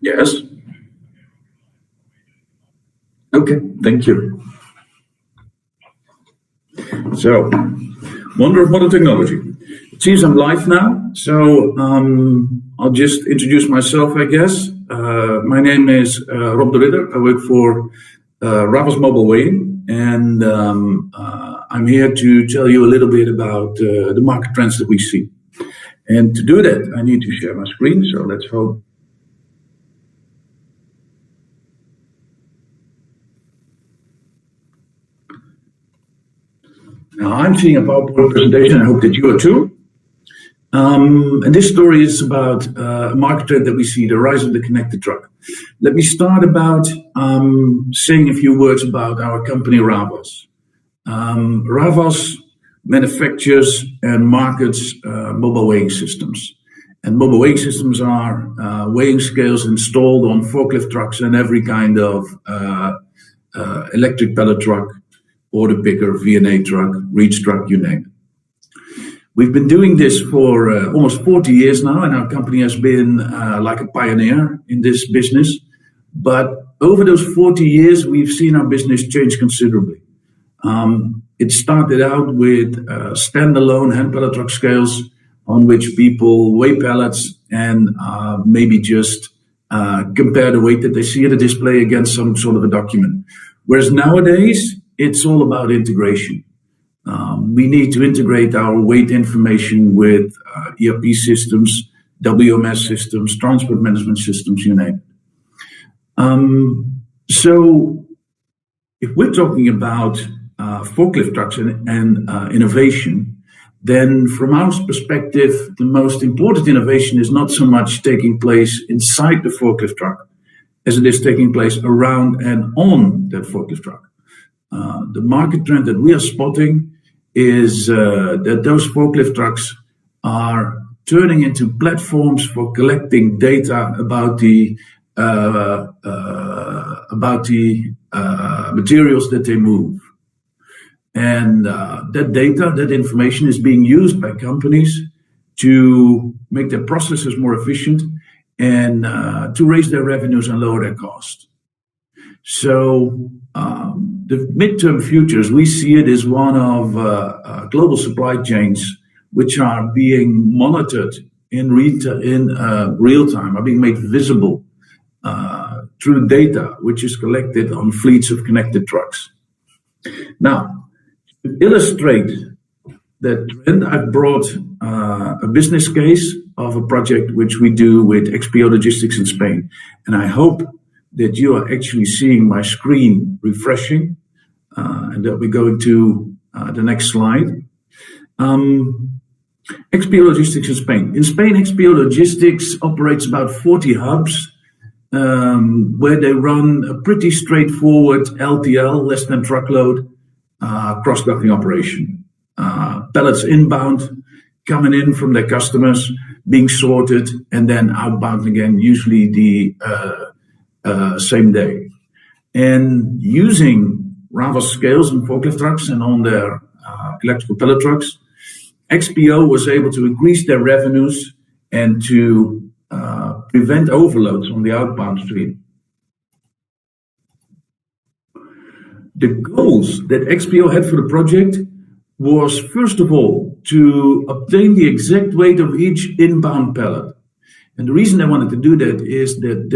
Yes. Okay, thank you. So, wonder of modern technology. It seems I'm live now, so I'll just introduce myself, I guess. My name is Rob de Ridder. I work for Ravos Mobile Weighing, and I'm here to tell you a little bit about the market trends that we see. And to do that, I need to share my screen, so let's hope. Now, I'm seeing a PowerPoint presentation. I hope that you are too. And this story is about a market trend that we see, the rise of the connected truck. Let me start about saying a few words about our company, Ravos. Ravos manufactures and markets mobile weighing systems. And mobile weighing systems are weighing scales installed on forklift trucks and every kind of electric pallet truck, order picker, V&A truck, reach truck, you name it. We've been doing this for almost 40 years now, and our company has been like a pioneer in this business. But over those 40 years, we've seen our business change considerably. It started out with standalone hand pallet truck scales on which people weigh pallets and maybe just compare the weight that they see at a display against some sort of a document. Whereas nowadays, it's all about integration. We need to integrate our weight information with ERP systems, WMS systems, transport management systems, you name it. So if we're talking about forklift trucks and innovation, then from our perspective, the most important innovation is not so much taking place inside the forklift truck as it is taking place around and on that forklift truck. The market trend that we are spotting is that those forklift trucks are turning into platforms for collecting data about the materials that they move. And that data, that information is being used by companies to make their processes more efficient and to raise their revenues and lower their costs. So the midterm futures, we see it as one of global supply chains which are being monitored in real time, are being made visible through data which is collected on fleets of connected trucks. Now, to illustrate that trend, I've brought a business case of a project which we do with XPO Logistics in Spain. And I hope that you are actually seeing my screen refreshing and that we're going to the next slide. XPO Logistics in Spain. In Spain, XPO Logistics operates about 40 hubs where they run a pretty straightforward LTL, less than truckload, cross-docking operation. Pallets inbound, coming in from their customers, being sorted, and then outbound again, usually the same day. And using Ravos scales and forklift trucks and on their electrical pallet trucks, XPO was able to increase their revenues and to prevent overloads on the outbound stream. The goals that XPO had for the project was, first of all, to obtain the exact weight of each inbound pallet. And the reason they wanted to do that is that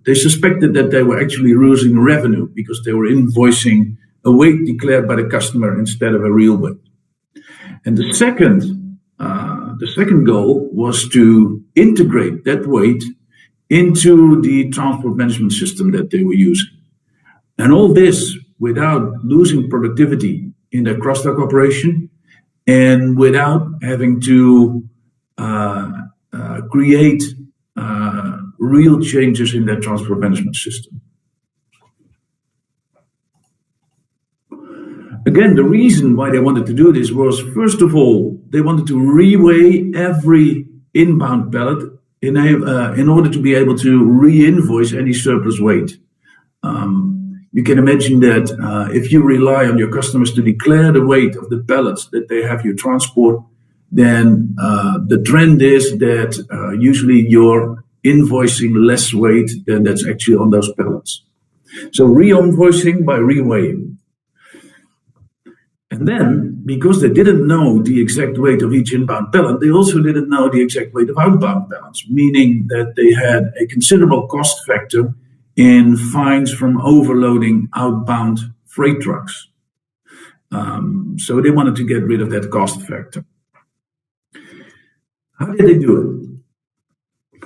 they suspected that they were actually losing revenue because they were invoicing a weight declared by the customer instead of a real weight. And the second goal was to integrate that weight into the transport management system that they were using. And all this without losing productivity in their cross-dock operation and without having to create real changes in their transport management system. Again, the reason why they wanted to do this was, first of all, they wanted to reweigh every inbound pallet in order to be able to re-invoice any surplus weight. You can imagine that if you rely on your customers to declare the weight of the pallets that they have you transport, then the trend is that usually your invoicing less weight than that's actually on those pallets. So re-invoicing by reweighing. And then, because they didn't know the exact weight of each inbound pallet, they also didn't know the exact weight of outbound pallets, meaning that they had a considerable cost factor in fines from overloading outbound freight trucks. So they wanted to get rid of that cost factor. How did they do it?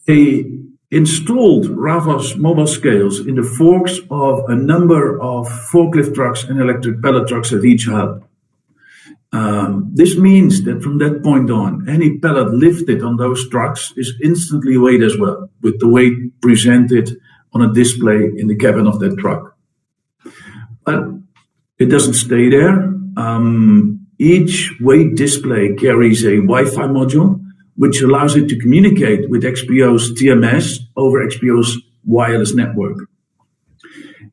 They installed Ravos mobile scales in the forks of a number of forklift trucks and electric pallet trucks at each hub. This means that from that point on, any pallet lifted on those trucks is instantly weighed as well, with the weight presented on a display in the cabin of that truck. But it doesn't stay there. Each weight display carries a Wi-Fi module, which allows it to communicate with XPO's TMS over XPO's wireless network.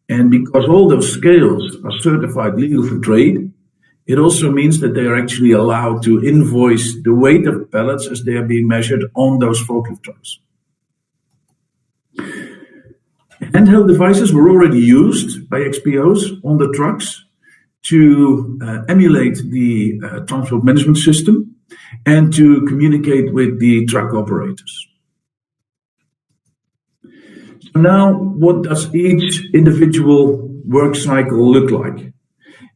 And because all those scales are certified legal for trade, it also means that they are actually allowed to invoice the weight of pallets as they are being measured on those forklift trucks. Handheld devices were already used by XPOs on the trucks to emulate the transport management system and to communicate with the truck operators. So now, what does each individual work cycle look like?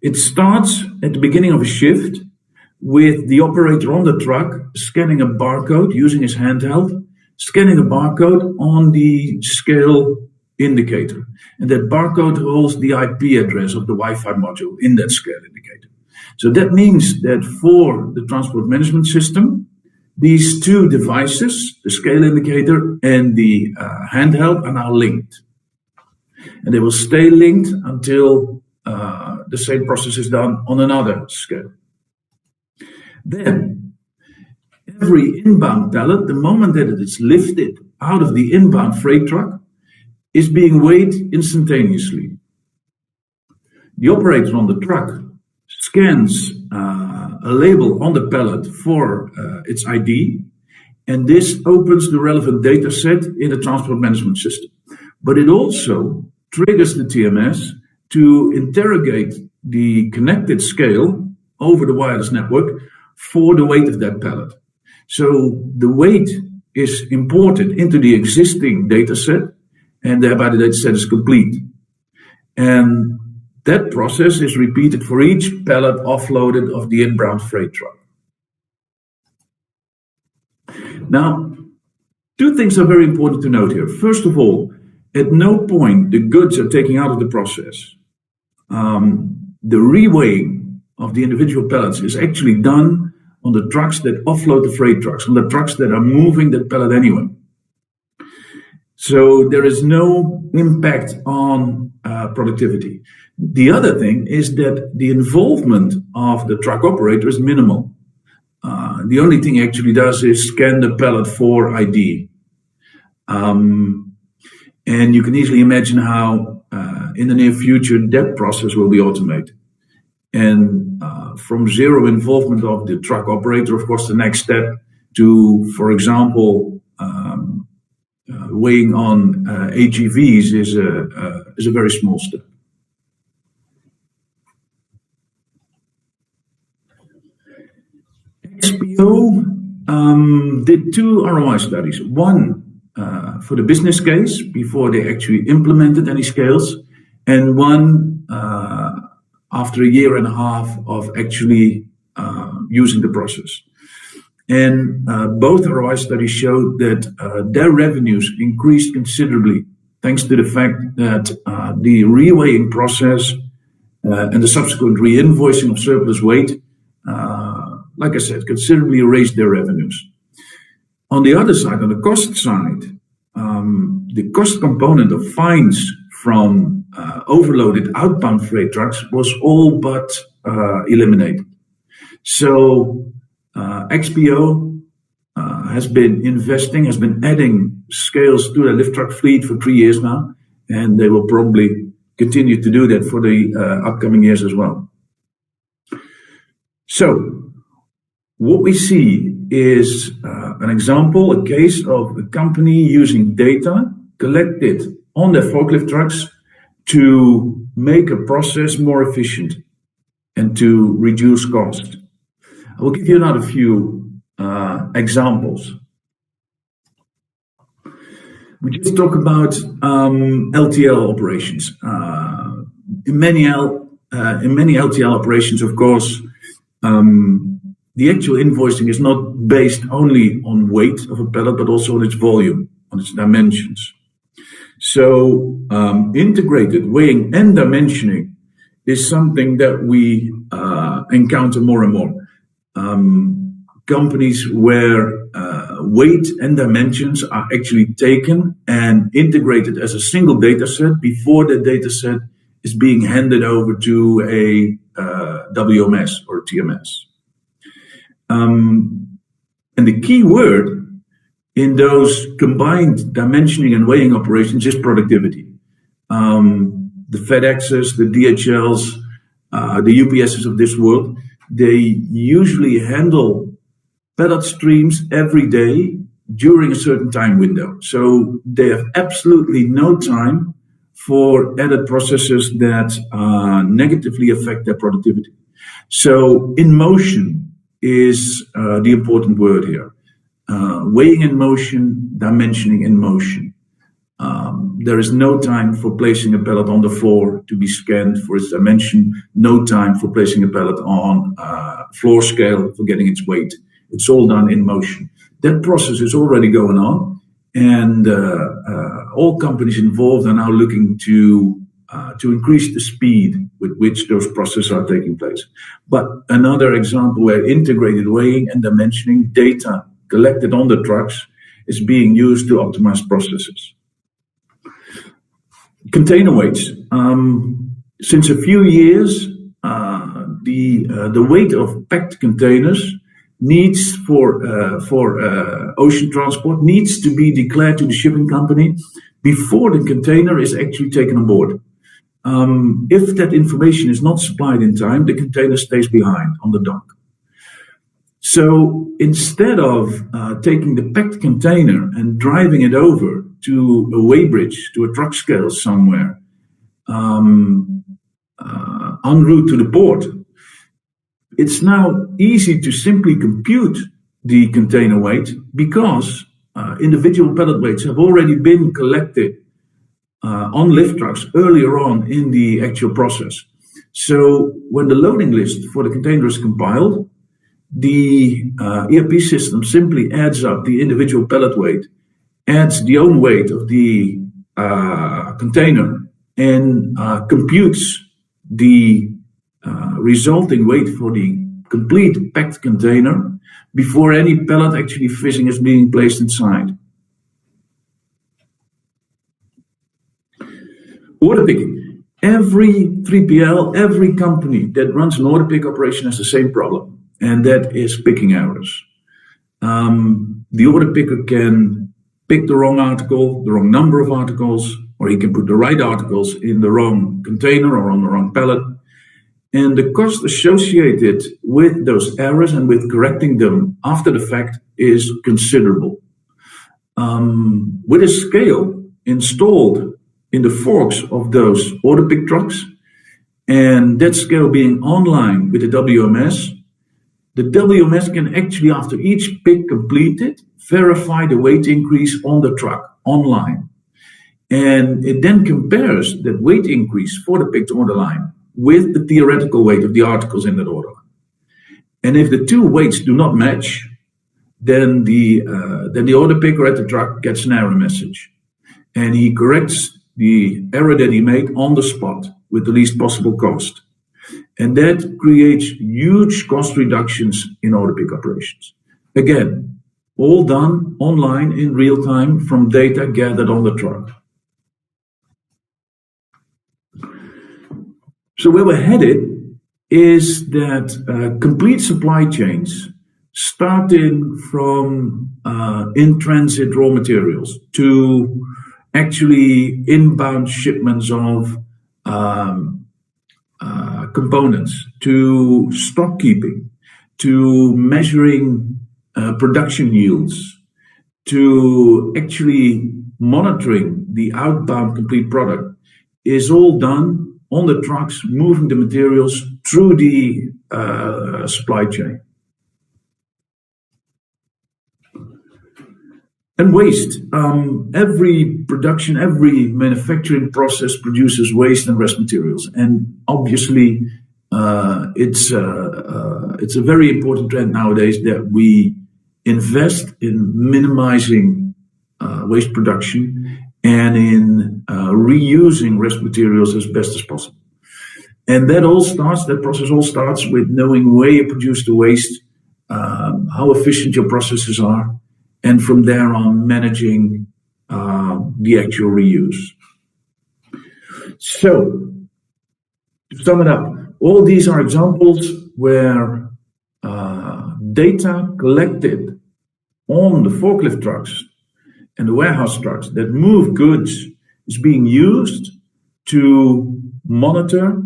It starts at the beginning of a shift with the operator on the truck scanning a barcode using his handheld, scanning a barcode on the scale indicator. And that barcode holds the IP address of the Wi-Fi module in that scale indicator. So that means that for the transport management system, these two devices, the scale indicator and the handheld, are now linked. And they will stay linked until the same process is done on another scale. Then, every inbound pallet, the moment that it is lifted out of the inbound freight truck, is being weighed instantaneously. The operator on the truck scans a label on the pallet for its ID, and this opens the relevant data set in the transport management system. But it also triggers the TMS to interrogate the connected scale over the wireless network for the weight of that pallet. So the weight is imported into the existing data set, and thereby the data set is complete. And that process is repeated for each pallet offloaded of the inbound freight truck. Now, two things are very important to note here. First of all, at no point the goods are taken out of the process. The reweighing of the individual pallets is actually done on the trucks that offload the freight trucks, on the trucks that are moving that pallet anyway. So there is no impact on productivity. The other thing is that the involvement of the truck operator is minimal. The only thing he actually does is scan the pallet for ID. And you can easily imagine how in the near future that process will be automated. And from zero involvement of the truck operator, of course, the next step to, for example, weighing on AGVs is a very small step. XPO did two ROI studies. One for the business case before they actually implemented any scales, and one after a year and a half of actually using the process. And both ROI studies showed that their revenues increased considerably thanks to the fact that the reweighing process and the subsequent re-invoicing of surplus weight, like I said, considerably raised their revenues. On the other side, on the cost side, the cost component of fines from overloaded outbound freight trucks was all but eliminated. So XPO has been investing, has been adding scales to their lift truck fleet for 3 years now, and they will probably continue to do that for the upcoming years as well. So what we see is an example, a case of a company using data collected on their forklift trucks to make a process more efficient and to reduce cost. I will give you another few examples. We just talk about LTL operations. In many LTL operations, of course, the actual invoicing is not based only on weight of a pallet, but also on its volume, on its dimensions. So integrated weighing and dimensioning is something that we encounter more and more. Companies where weight and dimensions are actually taken and integrated as a single data set before the data set is being handed over to a WMS or TMS. And the key word in those combined dimensioning and weighing operations is productivity. The FedExes, the DHLs, the UPSs of this world, they usually handle pallet streams every day during a certain time window. So they have absolutely no time for added processes that negatively affect their productivity. So in motion is the important word here. Weighing in motion, dimensioning in motion. There is no time for placing a pallet on the floor to be scanned for its dimension, no time for placing a pallet on floor scale for getting its weight. It's all done in motion. That process is already going on, and all companies involved are now looking to increase the speed with which those processes are taking place. But another example where integrated weighing and dimensioning data collected on the trucks is being used to optimize processes. Container weights. Since a few years, the weight of packed containers needs for ocean transport needs to be declared to the shipping company before the container is actually taken on board. If that information is not supplied in time, the container stays behind on the dock. So instead of taking the packed container and driving it over to a weighbridge, to a truck scale somewhere, en route to the port, it's now easy to simply compute the container weight because individual pallet weights have already been collected on lift trucks earlier on in the actual process. So when the loading list for the container is compiled, the ERP system simply adds up the individual pallet weight, adds the own weight of the container, and computes the resulting weight for the complete packed container before any pallet actually fishing is being placed inside. Order picking. Every 3PL, every company that runs an order pick operation has the same problem, and that is picking errors. The order picker can pick the wrong article, the wrong number of articles, or he can put the right articles in the wrong container or on the wrong pallet. And the cost associated with those errors and with correcting them after the fact is considerable. With a scale installed in the forks of those order pick trucks, and that scale being online with the WMS can actually, after each pick completed, verify the weight increase on the truck online. And it then compares that weight increase for the picked order line with the theoretical weight of the articles in that order line. And if the two weights do not match, then the order picker at the truck gets an error message. And he corrects the error that he made on the spot with the least possible cost. And that creates huge cost reductions in order pick operations. Again, all done online in real time from data gathered on the truck. So where we're headed is that complete supply chains, starting from in-transit raw materials to actually inbound shipments of components, to stock keeping, to measuring production yields, to actually monitoring the outbound complete product, is all done on the trucks, moving the materials through the supply chain. And waste. Every production, every manufacturing process produces waste and rest materials. And obviously, it's a very important trend nowadays that we invest in minimizing waste production and in reusing rest materials as best as possible. And that process all starts with knowing where you produce the waste, how efficient your processes are, and from there on managing the actual reuse. So, to sum it up, all these are examples where data collected on the forklift trucks and the warehouse trucks that move goods is being used to monitor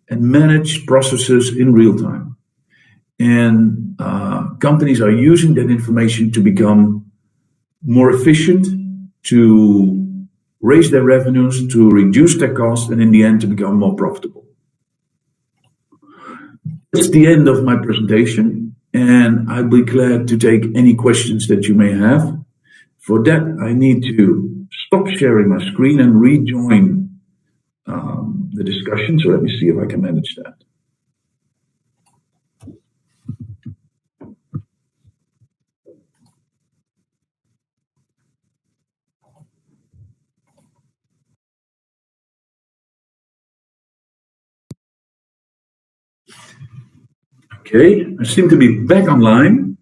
and manage processes in real time. And companies are using that information to become more efficient, to raise their revenues, to reduce their costs, and in the end, to become more profitable. That's the end of my presentation, and I'd be glad to take any questions that you may have. For that, I need to stop sharing my screen and rejoin the discussion. So let me see if I can manage that. Okay, I seem to be back online.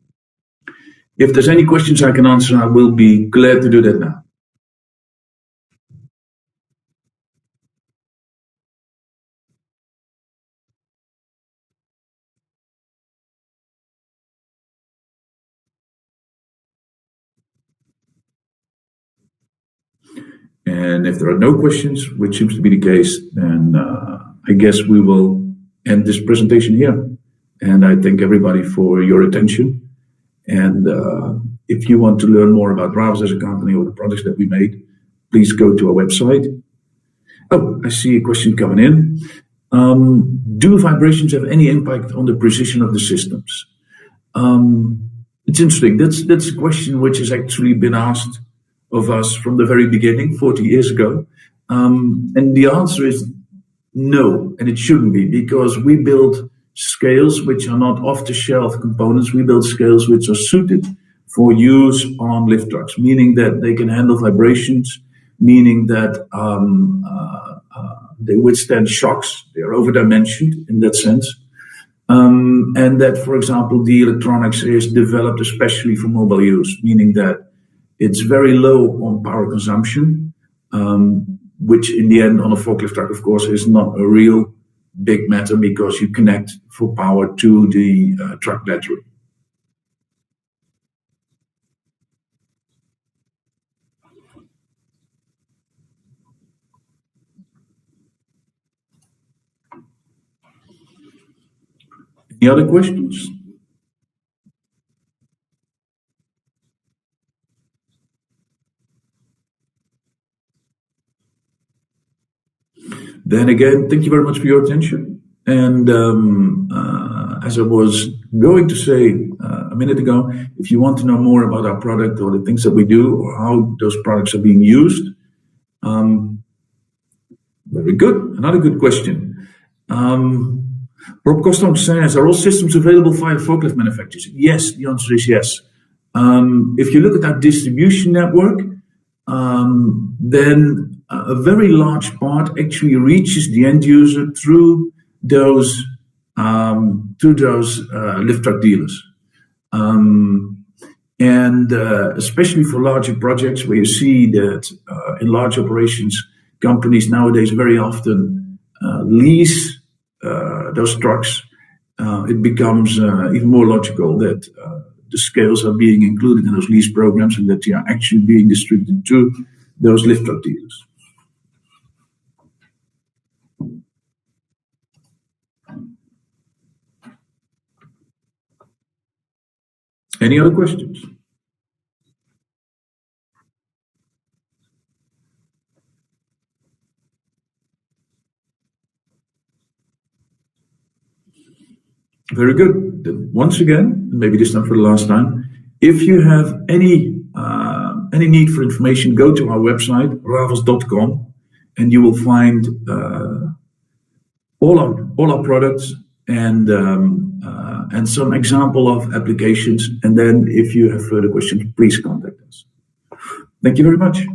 If there's any questions I can answer, I will be glad to do that now. And if there are no questions, which seems to be the case, then I guess we will end this presentation here. And I thank everybody for your attention. And if you want to learn more about Reweighing as a company or the products that we made, please go to our website. Oh, I see a question coming in. Do vibrations have any impact on the precision of the systems? It's interesting. That's a question which has actually been asked of us from the very beginning, 40 years ago. And the answer is no, and it shouldn't be, because we build scales which are not off-the-shelf components. We build scales which are suited for use on lift trucks, meaning that they can handle vibrations, meaning that they withstand shocks. They are over-dimensioned in that sense. And that, for example, the electronics is developed especially for mobile use, meaning that it's very low on power consumption, which in the end on a forklift truck, of course, is not a real big matter because you connect for power to the truck battery. Any other questions? Then again, thank you very much for your attention. And as I was going to say a minute ago, if you want to know more about our product or the things that we do or how those products are being used, very good. Another good question. Rob Coston says, are all systems available via forklift manufacturers? Yes, the answer is yes. If you look at our distribution network, then a very large part actually reaches the end user through those lift truck dealers. And especially for larger projects where you see that in large operations, companies nowadays very often lease those trucks, it becomes even more logical that the scales are being included in those lease programs and that they are actually being distributed to those lift truck dealers. Any other questions? Very good. Then once again, maybe this time for the last time, if you have any need for information, go to our website, ravels.com, and you will find all our products and some example of applications. And then if you have further questions, please contact us. Thank you very much.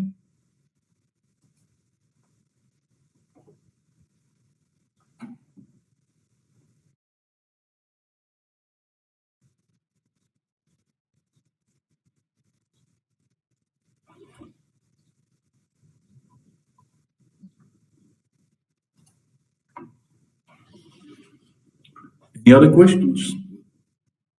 Any other questions?